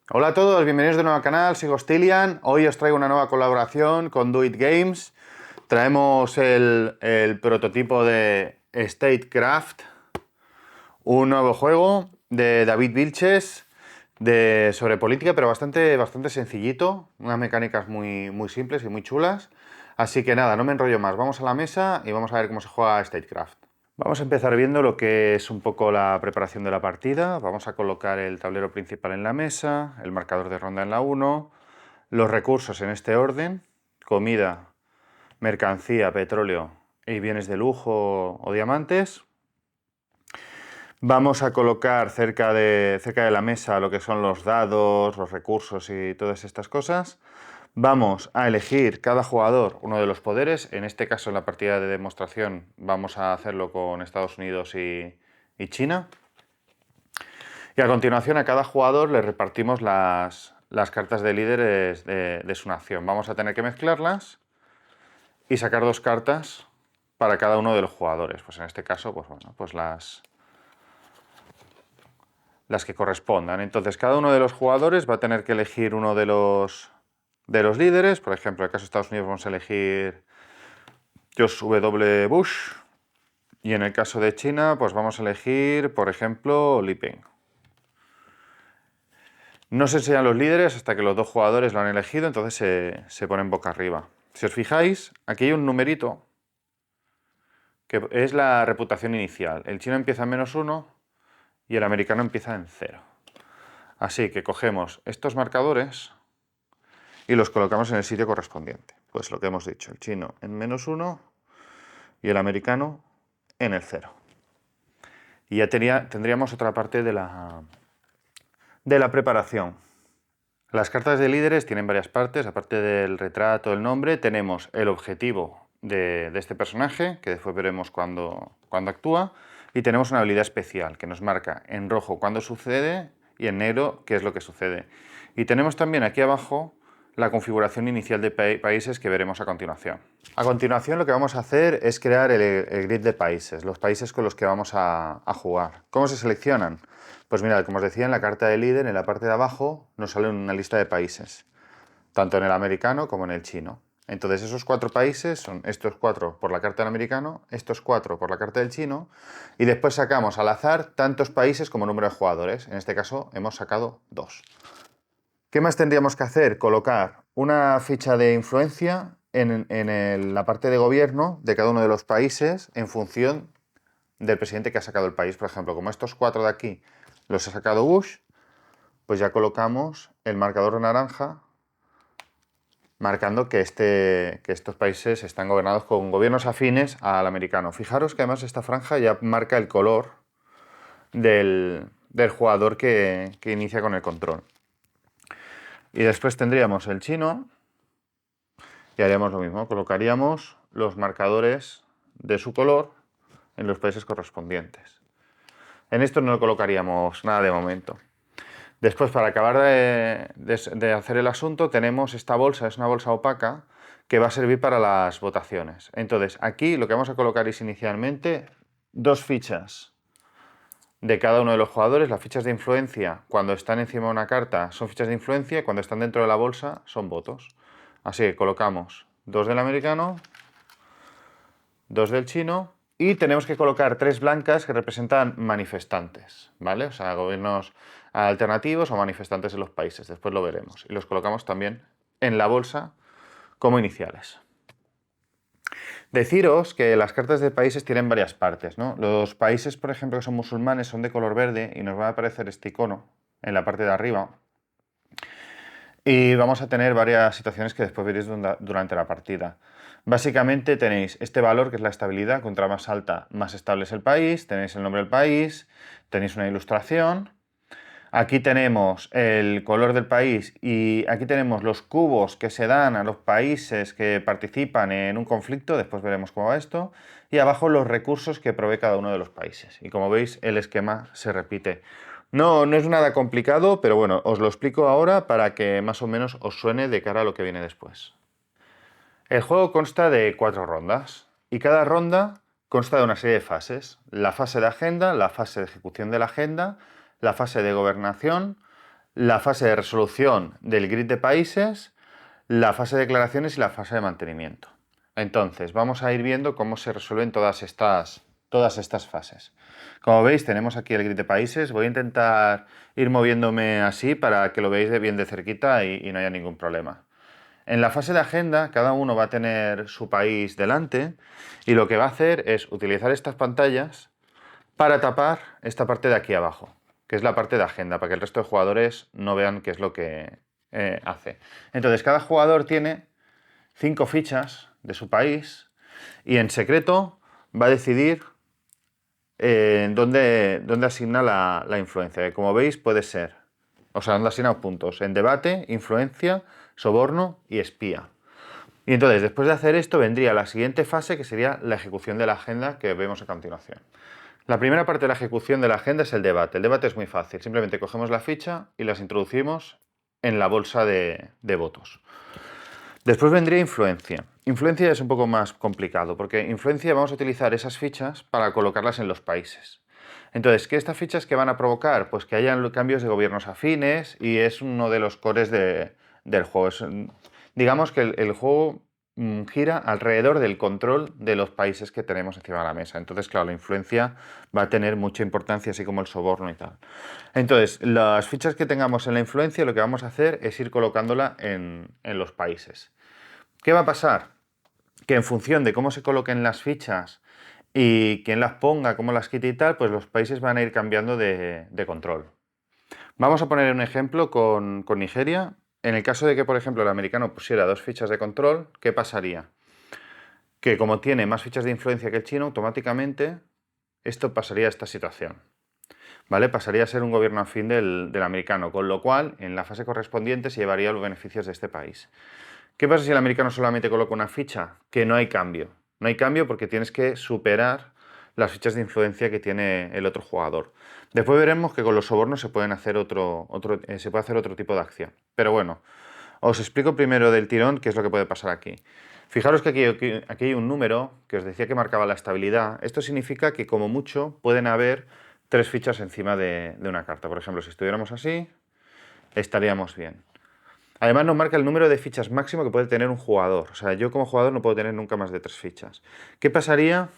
Hola a todos, bienvenidos de nuevo al canal, soy Gostilian. Hoy os traigo una nueva colaboración con Do It Games. Traemos el prototipo de Statecraft, un nuevo juego de David Vilches sobre política, pero bastante sencillito, unas mecánicas muy simples y muy chulas. Así que nada, no me enrollo más, vamos a la mesa y vamos a ver cómo se juega Statecraft. Vamos a empezar viendo lo que es un poco la preparación de la partida. Vamos a colocar el tablero principal en la mesa, el marcador de ronda en la 1, los recursos en este orden: comida, mercancía, petróleo y bienes de lujo o diamantes. Vamos a colocar cerca de la mesa lo que son los dados, los recursos y todas estas cosas. Vamos a elegir cada jugador uno de los poderes. En este caso, en la partida de demostración, vamos a hacerlo con Estados Unidos y China. Y a continuación a cada jugador le repartimos las cartas de líderes de su nación. Vamos a tener que mezclarlas y sacar dos cartas para cada uno de los jugadores. Pues en este caso, pues las que correspondan. Entonces cada uno de los jugadores va a tener que elegir uno de los líderes. Por ejemplo, en el caso de Estados Unidos vamos a elegir George W. Bush. Y en el caso de China, pues vamos a elegir, por ejemplo, Li Peng. No se enseñan los líderes hasta que los dos jugadores lo han elegido, entonces se ponen boca arriba. Si os fijáis, aquí hay un numerito que es la reputación inicial. El chino empieza en -1 y el americano empieza en 0. Así que cogemos estos marcadores y los colocamos en el sitio correspondiente. Pues lo que hemos dicho, el chino en -1 y el americano en el 0. Y ya tendríamos otra parte de la preparación. Las cartas de líderes tienen varias partes. Aparte del retrato, el nombre, tenemos el objetivo de este personaje, que después veremos cuando actúa, y tenemos una habilidad especial que nos marca en rojo cuándo sucede y en negro qué es lo que sucede. Y tenemos también aquí abajo la configuración inicial de países que veremos a continuación. A continuación lo que vamos a hacer es crear el grid de países, los países con los que vamos a jugar. ¿Cómo se seleccionan? Pues mirad, como os decía, en la carta de líder, en la parte de abajo, nos sale una lista de países, tanto en el americano como en el chino. Entonces esos 4 países son estos 4 por la carta del americano, estos 4 por la carta del chino, y después sacamos al azar tantos países como número de jugadores. En este caso hemos sacado 2. ¿Qué más tendríamos que hacer? Colocar una ficha de influencia en la parte de gobierno de cada uno de los países en función del presidente que ha sacado el país. Por ejemplo, como estos 4 de aquí los ha sacado Bush, pues ya colocamos el marcador naranja marcando que estos países están gobernados con gobiernos afines al americano. Fijaros que además esta franja ya marca el color del jugador que inicia con el control. Y después tendríamos el chino y haríamos lo mismo, colocaríamos los marcadores de su color en los países correspondientes. En esto no colocaríamos nada de momento. Después, para acabar de hacer el asunto, tenemos esta bolsa, es una bolsa opaca, que va a servir para las votaciones. Entonces, aquí lo que vamos a colocar es inicialmente 2 fichas de cada uno de los jugadores. Las fichas de influencia, cuando están encima de una carta, son fichas de influencia, y cuando están dentro de la bolsa, son votos. Así que colocamos 2 del americano, 2 del chino, y tenemos que colocar 3 blancas que representan manifestantes, ¿vale? O sea, gobiernos alternativos o manifestantes en los países, después lo veremos. Y los colocamos también en la bolsa como iniciales. Deciros que las cartas de países tienen varias partes, ¿no? Los países, por ejemplo, que son musulmanes son de color verde y nos va a aparecer este icono en la parte de arriba. Y vamos a tener varias situaciones que después veréis durante la partida. Básicamente tenéis este valor, que es la estabilidad. Contra más alta, más estable es el país. Tenéis el nombre del país, tenéis una ilustración. Aquí tenemos el color del país y aquí tenemos los cubos que se dan a los países que participan en un conflicto. Después veremos cómo va esto. Y abajo los recursos que provee cada uno de los países. Y como veis, el esquema se repite. No es nada complicado, pero bueno, os lo explico ahora para que más o menos os suene de cara a lo que viene después. El juego consta de 4 rondas y cada ronda consta de una serie de fases. La fase de agenda, la fase de ejecución de la agenda, la fase de gobernación, la fase de resolución del grid de países, la fase de declaraciones y la fase de mantenimiento. Entonces, vamos a ir viendo cómo se resuelven todas estas fases. Como veis, tenemos aquí el grid de países. Voy a intentar ir moviéndome así para que lo veáis bien de cerquita y no haya ningún problema. En la fase de agenda, cada uno va a tener su país delante y lo que va a hacer es utilizar estas pantallas para tapar esta parte de aquí abajo, que es la parte de agenda, para que el resto de jugadores no vean qué es lo que hace. Entonces, cada jugador tiene 5 fichas de su país y en secreto va a decidir dónde asigna la influencia. Que como veis puede ser, o sea, dónde asigna puntos, en debate, influencia, soborno y espía. Y entonces, después de hacer esto, vendría la siguiente fase, que sería la ejecución de la agenda que vemos a continuación. La primera parte de la ejecución de la agenda es el debate. El debate es muy fácil, simplemente cogemos la ficha y las introducimos en la bolsa de votos. Después vendría influencia. Influencia es un poco más complicado, porque influencia vamos a utilizar esas fichas para colocarlas en los países. Entonces, ¿qué estas fichas que van a provocar? Pues que hayan cambios de gobiernos afines y es uno de los cores del juego. Digamos que el juego gira alrededor del control de los países que tenemos encima de la mesa. Entonces, claro, la influencia va a tener mucha importancia, así como el soborno y tal. Entonces, las fichas que tengamos en la influencia, lo que vamos a hacer es ir colocándola en los países. ¿Qué va a pasar? Que en función de cómo se coloquen las fichas y quién las ponga, cómo las quite y tal, pues los países van a ir cambiando de control. Vamos a poner un ejemplo con Nigeria. En el caso de que, por ejemplo, el americano pusiera 2 fichas de control, ¿qué pasaría? Que como tiene más fichas de influencia que el chino, automáticamente esto pasaría a esta situación. ¿Vale? Pasaría a ser un gobierno afín del americano, con lo cual en la fase correspondiente se llevaría los beneficios de este país. ¿Qué pasa si el americano solamente coloca una ficha? Que no hay cambio. No hay cambio porque tienes que superar las fichas de influencia que tiene el otro jugador. Después veremos que con los sobornos se puede hacer otro tipo de acción. Pero bueno, os explico primero del tirón qué es lo que puede pasar aquí. Fijaros que aquí hay un número que os decía que marcaba la estabilidad. Esto significa que como mucho pueden haber 3 fichas encima de una carta. Por ejemplo, si estuviéramos así, estaríamos bien. Además nos marca el número de fichas máximo que puede tener un jugador. O sea, yo como jugador no puedo tener nunca más de 3 fichas. ¿Qué pasaría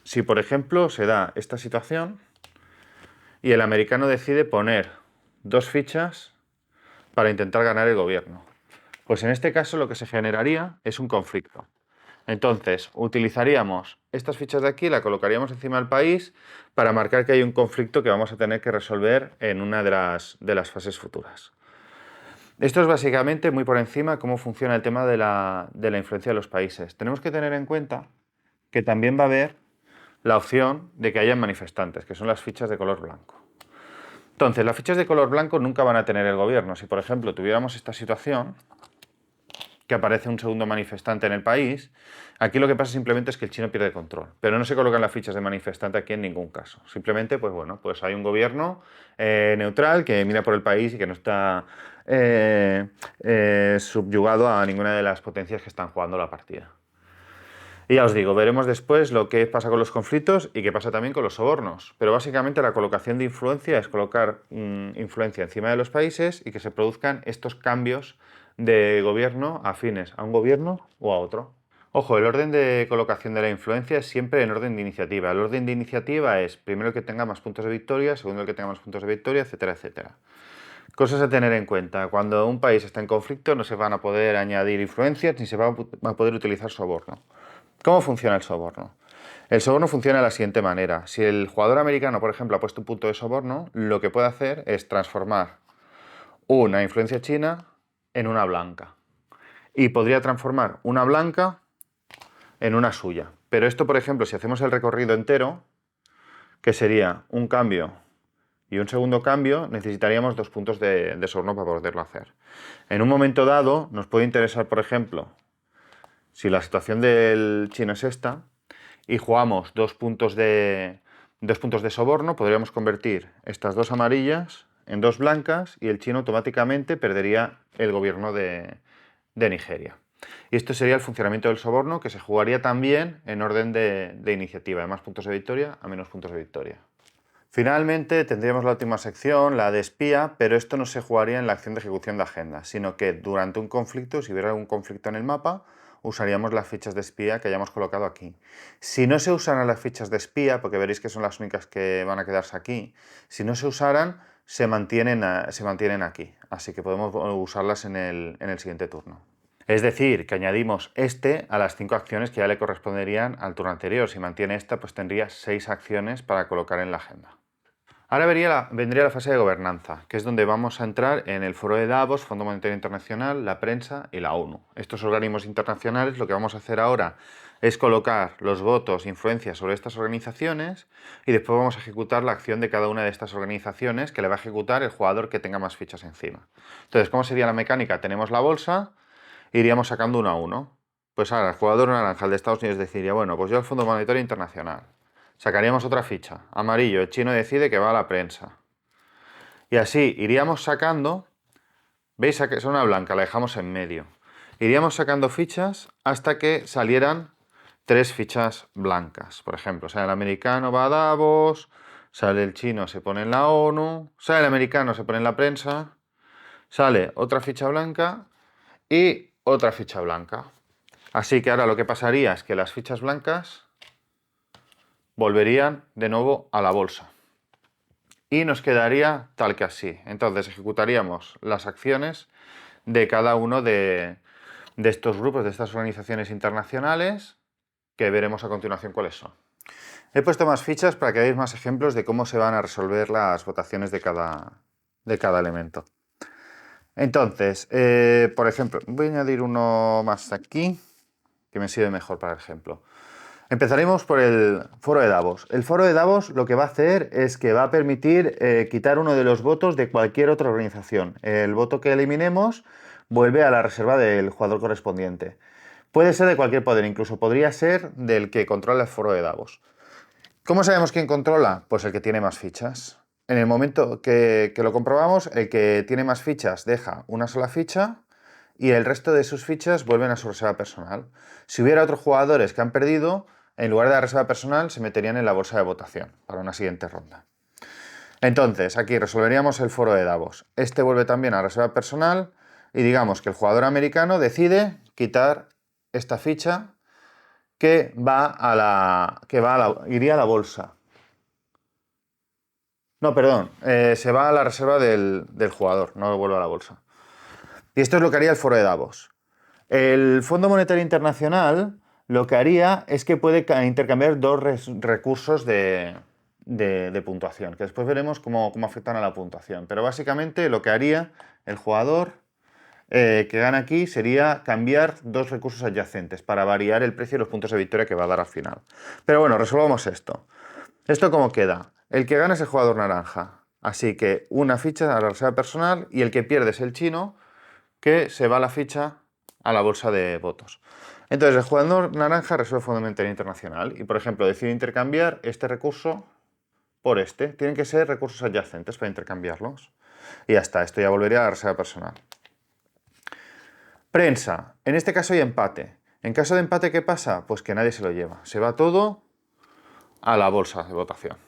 si, por ejemplo, se da esta situación y el americano decide poner 2 fichas para intentar ganar el gobierno? Pues en este caso lo que se generaría es un conflicto. Entonces, utilizaríamos estas fichas de aquí, la colocaríamos encima del país para marcar que hay un conflicto que vamos a tener que resolver en una de las fases futuras. Esto es básicamente muy por encima cómo funciona el tema de la influencia de los países. Tenemos que tener en cuenta que también va a haber la opción de que haya manifestantes, que son las fichas de color blanco. Entonces, las fichas de color blanco nunca van a tener el gobierno. Si, por ejemplo, tuviéramos esta situación, que aparece un segundo manifestante en el país, aquí lo que pasa simplemente es que el chino pierde control, pero no se colocan las fichas de manifestante aquí en ningún caso. Simplemente, pues bueno, pues hay un gobierno neutral que mira por el país y que no está subyugado a ninguna de las potencias que están jugando la partida. Y ya os digo, veremos después lo que pasa con los conflictos y qué pasa también con los sobornos. Pero básicamente la colocación de influencia es colocar influencia encima de los países y que se produzcan estos cambios de gobierno afines a un gobierno o a otro. Ojo, el orden de colocación de la influencia es siempre en orden de iniciativa. El orden de iniciativa es primero el que tenga más puntos de victoria, segundo el que tenga más puntos de victoria, etcétera, etcétera. Cosas a tener en cuenta. Cuando un país está en conflicto no se van a poder añadir influencias ni se va a poder utilizar soborno. ¿Cómo funciona el soborno? El soborno funciona de la siguiente manera. Si el jugador americano, por ejemplo, ha puesto un punto de soborno, lo que puede hacer es transformar una influencia china en una blanca. Y podría transformar una blanca en una suya. Pero esto, por ejemplo, si hacemos el recorrido entero, que sería un cambio y un segundo cambio, necesitaríamos 2 puntos de soborno para poderlo hacer. En un momento dado, nos puede interesar, por ejemplo, si la situación del chino es esta, y jugamos 2 puntos de soborno, podríamos convertir estas 2 amarillas en 2 blancas y el chino automáticamente perdería el gobierno de Nigeria. Y esto sería el funcionamiento del soborno, que se jugaría también en orden de iniciativa, de más puntos de victoria a menos puntos de victoria. Finalmente tendríamos la última sección, la de espía, pero esto no se jugaría en la acción de ejecución de agenda, sino que durante un conflicto, si hubiera algún conflicto en el mapa, usaríamos las fichas de espía que hayamos colocado aquí. Si no se usaran las fichas de espía, porque veréis que son las únicas que van a quedarse aquí, si no se usaran, se mantienen aquí, así que podemos usarlas en el siguiente turno. Es decir, que añadimos este a las 5 acciones que ya le corresponderían al turno anterior. Si mantiene esta, pues tendría 6 acciones para colocar en la agenda. Ahora vendría la fase de gobernanza, que es donde vamos a entrar en el Foro de Davos, Fondo Monetario Internacional, la prensa y la ONU. Estos organismos internacionales, lo que vamos a hacer ahora es colocar los votos e influencias sobre estas organizaciones y después vamos a ejecutar la acción de cada una de estas organizaciones que le va a ejecutar el jugador que tenga más fichas encima. Entonces, ¿cómo sería la mecánica? Tenemos la bolsa, iríamos sacando uno a uno. Pues ahora el jugador naranja, el de Estados Unidos, decidiría, bueno, pues yo al Fondo Monetario Internacional. Sacaríamos otra ficha. Amarillo, el chino decide que va a la prensa. Y así iríamos sacando, veis que es una blanca, la dejamos en medio. Iríamos sacando fichas hasta que salieran 3 fichas blancas. Por ejemplo, sale el americano, va a Davos, sale el chino, se pone en la ONU, sale el americano, se pone en la prensa, sale otra ficha blanca y otra ficha blanca. Así que ahora lo que pasaría es que las fichas blancas volverían de nuevo a la bolsa. Y nos quedaría tal que así. Entonces ejecutaríamos las acciones de cada uno de estos grupos, de estas organizaciones internacionales, que veremos a continuación cuáles son. He puesto más fichas para que veáis más ejemplos de cómo se van a resolver las votaciones de cada elemento. Entonces, por ejemplo, voy a añadir uno más aquí, que me sirve mejor para el ejemplo. Empezaremos por el Foro de Davos. El Foro de Davos lo que va a hacer es que va a permitir quitar uno de los votos de cualquier otra organización. El voto que eliminemos vuelve a la reserva del jugador correspondiente. Puede ser de cualquier poder, incluso podría ser del que controla el Foro de Davos. ¿Cómo sabemos quién controla? Pues el que tiene más fichas. En el momento que lo comprobamos, el que tiene más fichas deja una sola ficha y el resto de sus fichas vuelven a su reserva personal. Si hubiera otros jugadores que han perdido, en lugar de la reserva personal se meterían en la bolsa de votación para una siguiente ronda. Entonces, aquí resolveríamos el Foro de Davos. Este vuelve también a la reserva personal y digamos que el jugador americano decide quitar esta ficha que iría a la bolsa. No, perdón, se va a la reserva del jugador, no vuelve a la bolsa. Y esto es lo que haría el Foro de Davos. El Fondo Monetario Internacional lo que haría es que puede intercambiar 2 recursos de puntuación, que después veremos cómo afectan a la puntuación. Pero básicamente lo que haría el jugador que gana aquí sería cambiar 2 recursos adyacentes para variar el precio y los puntos de victoria que va a dar al final. Pero bueno, resolvamos esto. ¿Esto cómo queda? El que gana es el jugador naranja. Así que una ficha a la reserva personal y el que pierde es el chino, que se va la ficha a la bolsa de votos. Entonces el jugador naranja resuelve el Fondo Monetario Internacional y, por ejemplo, decide intercambiar este recurso por este. Tienen que ser recursos adyacentes para intercambiarlos. Y ya está, esto ya volvería a la reserva personal. Prensa. En este caso hay empate. En caso de empate, ¿qué pasa? Pues que nadie se lo lleva. Se va todo a la bolsa de votación.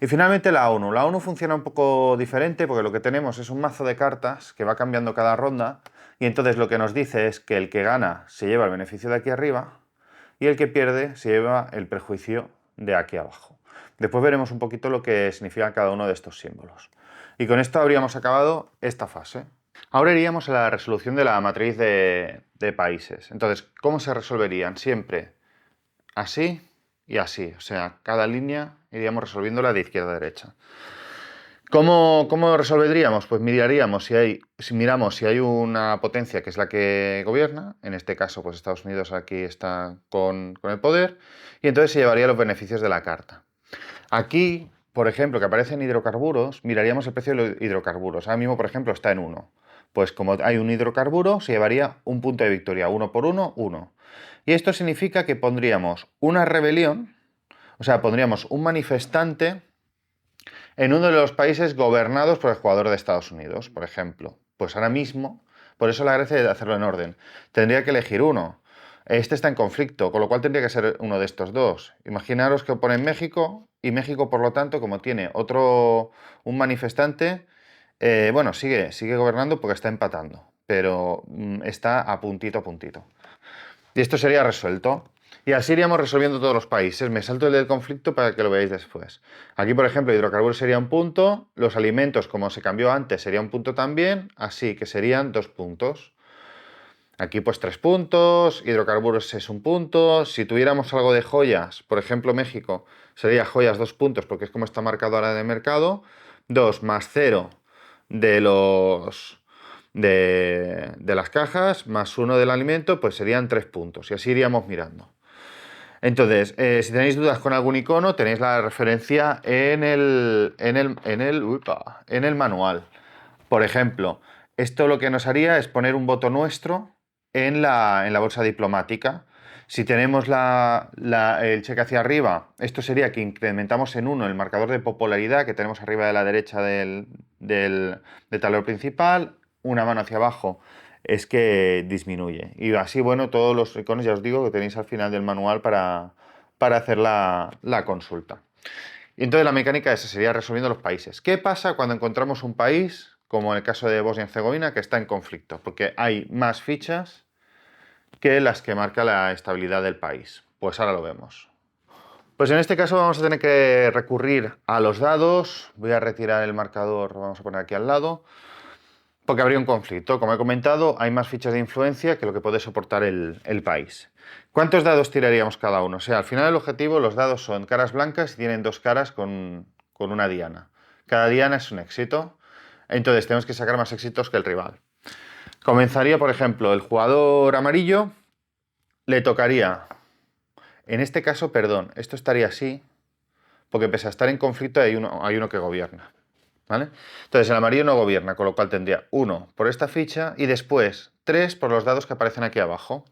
Y finalmente la ONU. La ONU funciona un poco diferente porque lo que tenemos es un mazo de cartas que va cambiando cada ronda y entonces lo que nos dice es que el que gana se lleva el beneficio de aquí arriba y el que pierde se lleva el perjuicio de aquí abajo. Después veremos un poquito lo que significa cada uno de estos símbolos. Y con esto habríamos acabado esta fase. Ahora iríamos a la resolución de la matriz de países. Entonces, ¿cómo se resolverían? Siempre así y así. O sea, cada línea iríamos resolviéndola de izquierda a derecha. ¿Cómo resolveríamos? Pues miramos si hay una potencia que es la que gobierna, en este caso pues Estados Unidos aquí está con el poder, y entonces se llevaría los beneficios de la carta. Aquí, por ejemplo, que aparecen hidrocarburos, miraríamos el precio de los hidrocarburos. Ahora mismo, por ejemplo, está en 1. Pues como hay un hidrocarburo, se llevaría un punto de victoria, 1 por 1, 1. Y esto significa que pondríamos una rebelión, o sea, pondríamos un manifestante en uno de los países gobernados por el jugador de Estados Unidos, por ejemplo. Pues ahora mismo, por eso la gracia de hacerlo en orden, tendría que elegir uno. Este está en conflicto, con lo cual tendría que ser uno de estos dos. Imaginaros que pone México y México, por lo tanto, como tiene un manifestante, bueno, sigue gobernando porque está empatando, pero está a puntito a puntito. Y esto sería resuelto. Y así iríamos resolviendo todos los países. Me salto el del conflicto para que lo veáis después. Aquí, por ejemplo, hidrocarburos sería un punto, los alimentos, como se cambió antes, sería un punto también, así que serían 2 puntos. Aquí pues 3 puntos, hidrocarburos es un punto. Si tuviéramos algo de joyas, por ejemplo México, sería joyas 2 puntos porque es como está marcado ahora en el mercado. 2 más 0 de de las cajas, más 1 del alimento, pues serían 3 puntos. Y así iríamos mirando. Entonces, si tenéis dudas con algún icono, tenéis la referencia en el manual. Por ejemplo, esto lo que nos haría es poner un voto nuestro en la bolsa diplomática. Si tenemos el cheque hacia arriba, esto sería que incrementamos en 1 el marcador de popularidad que tenemos arriba de la derecha del tablero principal, una mano hacia abajo es que disminuye. Y así, bueno, todos los iconos ya os digo que tenéis al final del manual para hacer la consulta. Y entonces la mecánica esa sería resolviendo los países. ¿Qué pasa cuando encontramos un país, como en el caso de Bosnia y Herzegovina, que está en conflicto? Porque hay más fichas que las que marca la estabilidad del país. Pues ahora lo vemos. Pues en este caso vamos a tener que recurrir a los dados. Voy a retirar el marcador, vamos a poner aquí al lado, porque habría un conflicto. Como he comentado, hay más fichas de influencia que lo que puede soportar el país. ¿Cuántos dados tiraríamos cada uno? O sea, al final el objetivo, los dados son caras blancas y tienen 2 caras con una diana. Cada diana es un éxito, entonces tenemos que sacar más éxitos que el rival. Comenzaría, por ejemplo, el jugador amarillo, le tocaría, en este caso, perdón, esto estaría así, porque pese a estar en conflicto hay uno que gobierna. ¿Vale? Entonces el amarillo no gobierna, con lo cual tendría 1 por esta ficha y después 3 por los dados que aparecen aquí abajo.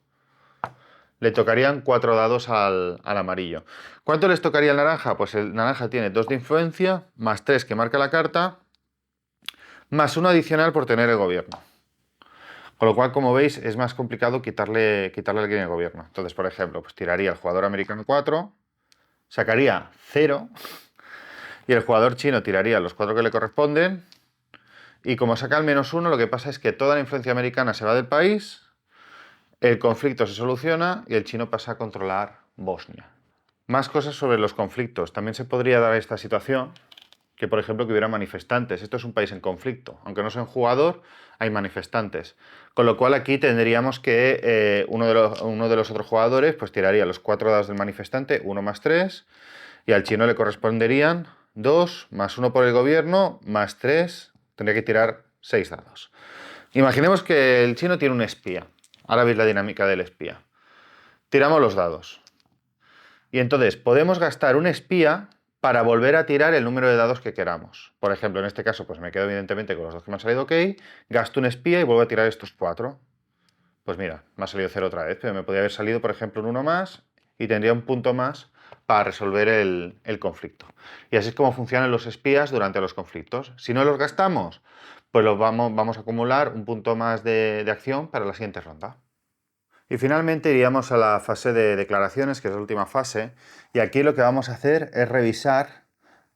Le tocarían 4 dados al amarillo. ¿Cuánto les tocaría al naranja? Pues el naranja tiene 2 de influencia, más 3 que marca la carta, más 1 adicional por tener el gobierno. Con lo cual, como veis, es más complicado quitarle a alguien el gobierno. Entonces, por ejemplo, pues tiraría el jugador americano 4, sacaría 0, y el jugador chino tiraría los 4 que le corresponden. Y como saca el -1, lo que pasa es que toda la influencia americana se va del país, el conflicto se soluciona y el chino pasa a controlar Bosnia. Más cosas sobre los conflictos. También se podría dar esta situación, que por ejemplo que hubiera manifestantes. Esto es un país en conflicto. Aunque no sea un jugador, hay manifestantes. Con lo cual aquí tendríamos que uno de los otros jugadores pues tiraría los 4 dados del manifestante, 1 más 3, y al chino le corresponderían 2 más 1 por el gobierno, más 3, tendría que tirar 6 dados. Imaginemos que el chino tiene un espía. Ahora veis la dinámica del espía. Tiramos los dados. Y entonces podemos gastar un espía para volver a tirar el número de dados que queramos. Por ejemplo, en este caso, pues me quedo evidentemente con los 2 que me han salido ok, gasto un espía y vuelvo a tirar estos 4. Pues mira, me ha salido 0 otra vez, pero me podría haber salido, por ejemplo, un 1 más y tendría un punto más para resolver el conflicto. Y así es como funcionan los espías durante los conflictos. Si no los gastamos, pues vamos a acumular un punto más de acción para la siguiente ronda. Y finalmente iríamos a la fase de declaraciones, que es la última fase, y aquí lo que vamos a hacer es revisar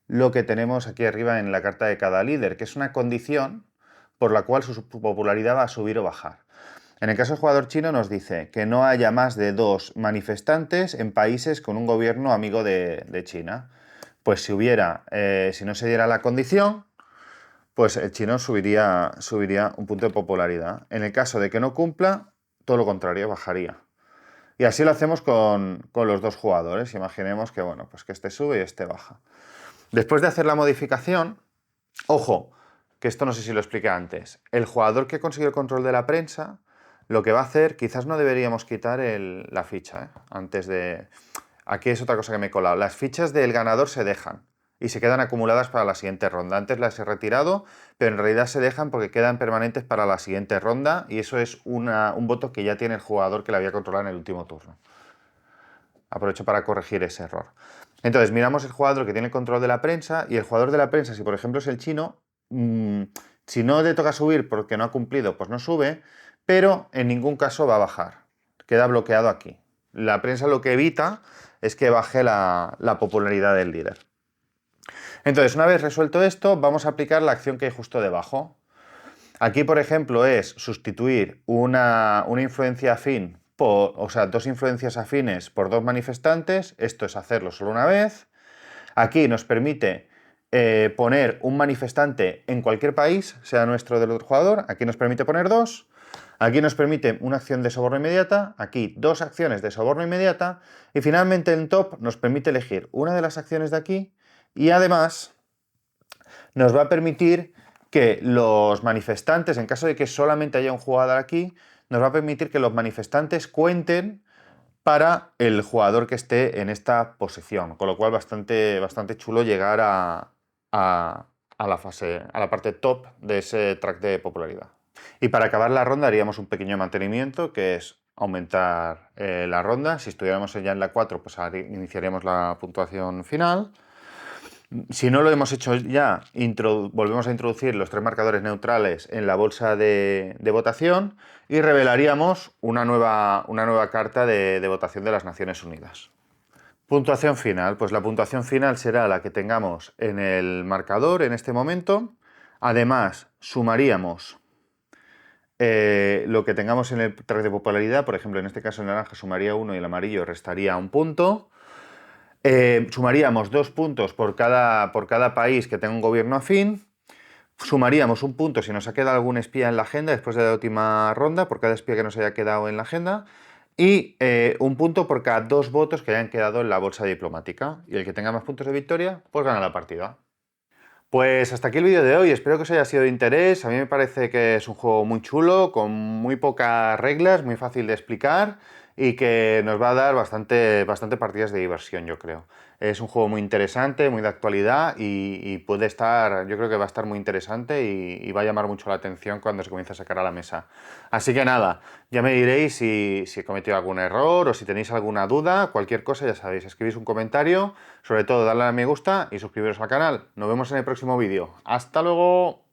lo que tenemos aquí arriba en la carta de cada líder, que es una condición por la cual su popularidad va a subir o bajar. En el caso del jugador chino nos dice que no haya más de 2 manifestantes en países con un gobierno amigo de China. Pues si no se diera la condición, pues el chino subiría un punto de popularidad. En el caso de que no cumpla, todo lo contrario, bajaría. Y así lo hacemos con los 2 jugadores. Imaginemos que, bueno, pues que este sube y este baja. Después de hacer la modificación, ojo, que esto no sé si lo expliqué antes, el jugador que consigue el control de la prensa, lo que va a hacer, quizás no deberíamos quitar la ficha, antes de... Aquí es otra cosa que me he colado. Las fichas del ganador se dejan y se quedan acumuladas para la siguiente ronda. Antes las he retirado, pero en realidad se dejan porque quedan permanentes para la siguiente ronda y eso es un voto que ya tiene el jugador que la había controlado en el último turno. Aprovecho para corregir ese error. Entonces miramos el jugador que tiene el control de la prensa y el jugador de la prensa, si por ejemplo es el chino, si no le toca subir porque no ha cumplido, pues no sube, pero en ningún caso va a bajar. queda bloqueado aquí. La prensa lo que evita es que baje la popularidad del líder. Entonces, una vez resuelto esto, vamos a aplicar la acción que hay justo debajo. Aquí, por ejemplo, es sustituir una influencia afín o sea, 2 influencias afines por 2 manifestantes. Esto es hacerlo solo una vez. Aquí nos permite poner un manifestante en cualquier país, sea nuestro o del otro jugador. Aquí nos permite poner 2. Aquí nos permite una acción de soborno inmediata. Aquí 2 acciones de soborno inmediata. Y finalmente en top nos permite elegir una de las acciones de aquí. Y además nos va a permitir que los manifestantes, en caso de que solamente haya un jugador aquí, nos va a permitir que los manifestantes cuenten para el jugador que esté en esta posición, con lo cual bastante chulo llegar a la fase, a la parte top de ese track de popularidad. Y para acabar la ronda haríamos un pequeño mantenimiento, que es aumentar la ronda. Si estuviéramos ya en la 4, pues iniciaríamos la puntuación final. Si no lo hemos hecho ya, volvemos a introducir los 3 marcadores neutrales en la bolsa de votación y revelaríamos una nueva carta de votación de las Naciones Unidas. Puntuación final. Pues la puntuación final será la que tengamos en el marcador en este momento. Además, sumaríamos lo que tengamos en el track de popularidad. Por ejemplo, en este caso el naranja sumaría 1 y el amarillo restaría 1 punto. Sumaríamos 2 puntos por cada país que tenga un gobierno afín. Sumaríamos 1 punto si nos ha quedado algún espía en la agenda después de la última ronda, por cada espía que nos haya quedado en la agenda. Y 1 punto por cada 2 votos que hayan quedado en la bolsa diplomática. Y el que tenga más puntos de victoria, pues gana la partida. Pues hasta aquí el vídeo de hoy, espero que os haya sido de interés. A mí me parece que es un juego muy chulo, con muy pocas reglas, muy fácil de explicar y que nos va a dar bastante partidas de diversión, yo creo. Es un juego muy interesante, muy de actualidad y puede estar, yo creo que va a estar muy interesante y va a llamar mucho la atención cuando se comience a sacar a la mesa. Así que nada, ya me diréis si he cometido algún error o si tenéis alguna duda, cualquier cosa ya sabéis, escribís un comentario, sobre todo darle a me gusta y suscribiros al canal. Nos vemos en el próximo vídeo. ¡Hasta luego!